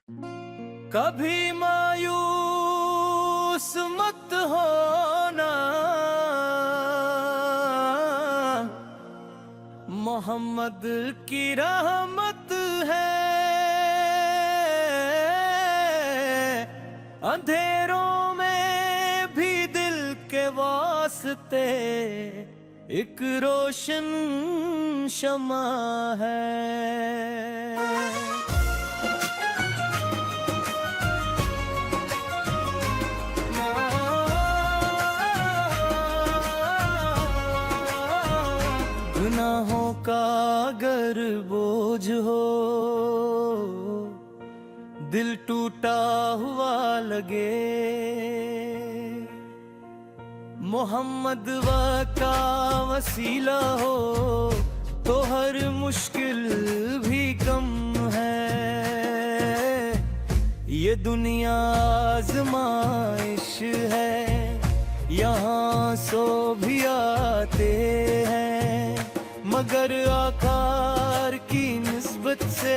कभी मायूस मत होना, मोहम्मद की रहमत है। अंधेरों में भी दिल के वास्ते एक रोशन शमा है। गुनाहों का अगर बोझ हो, दिल टूटा हुआ लगे, मोहम्मद का वसीला हो तो हर मुश्किल भी कम है। ये दुनिया आज़माइश है, यहाँ सो भी आते हैं, मगर आकार की निस्बत से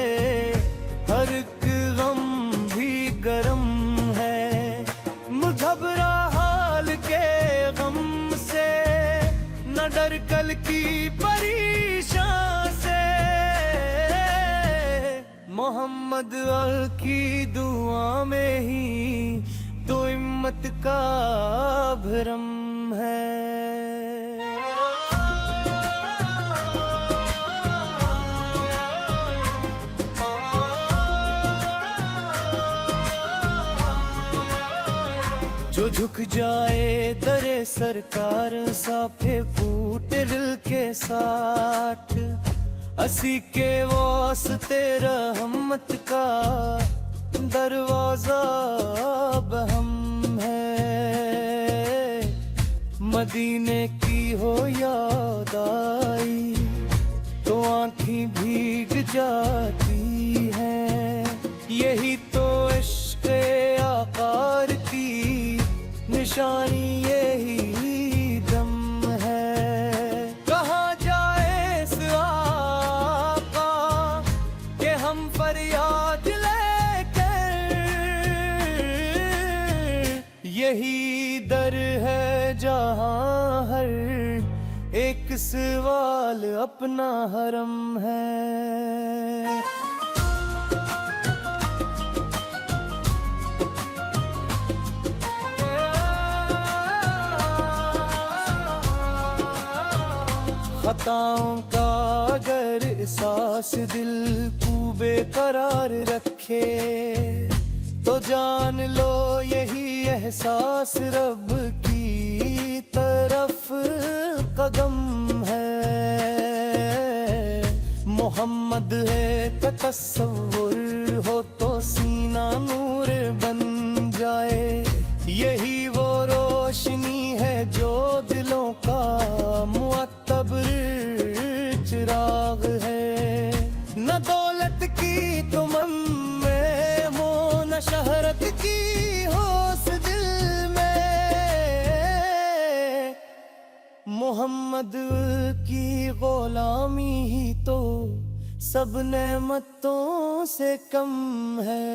हर एक गम भी गरम है। मुझबरा हाल के गम से, न डर कल की परेशान से, मोहम्मद की दुआ में ही तो हिम्मत का भरम है। जो झुक जाए दरे सरकार, साफे फूट दिल के साथ, असी के वास्ते रहमत का दरवाजा बहम है। मदीने की हो याद आई तो आँखें भीग जाती हैं, यही तो इश्क़ आकार की निशानी, यही दम है। कहाँ जाए इस आका के हम फरियाद लेकर, यही दर है जहाँ हर एक सवाल अपना हरम है। खताओं का अगर एहसास दिल को बेकरार रखे, तो जान लो यही एहसास रब की तरफ कदम है। मोहम्मद है का तस्वुर हो तो सीना नूर बन जाए, यही वो रोशनी है जो दिलों का मुअत्तबर चिराग है। न दौलत की तुम में हो, न शहरत की होश दिल में, मोहम्मद की गुलामी ही तो सब नेमतों से कम है।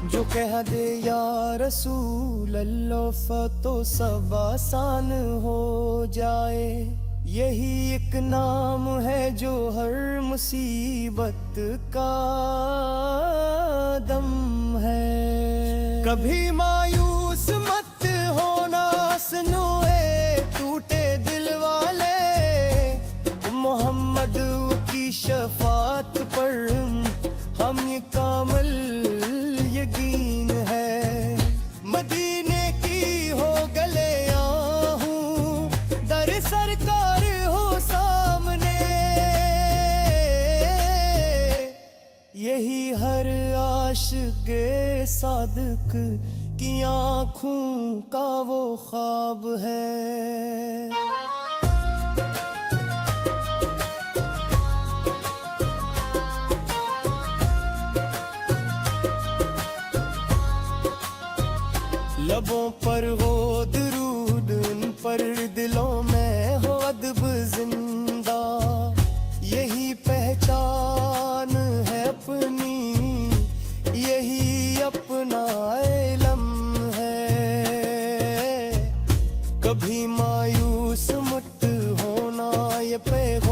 जो कह दे या रसूल अल्लाह तो सब आसान हो जाए, यही एक नाम है जो हर मुसीबत का दम है। कभी मायूस मत होना सुनोए टूटे दिल वाले, मोहम्मद की शफात पर हम ये कामल यकीन है। मदीने की हो गले आहूं, दर सरकार हो सामने, यही हर आशिक़े सादिक़ की आँखों का वो ख्वाब है। लबों पर हो दरूद, उन पर दिलों में हो अदब जिंदा। यही पहचान है अपनी, यही अपना इलम है। कभी मायूस मत होना, ये पैगाम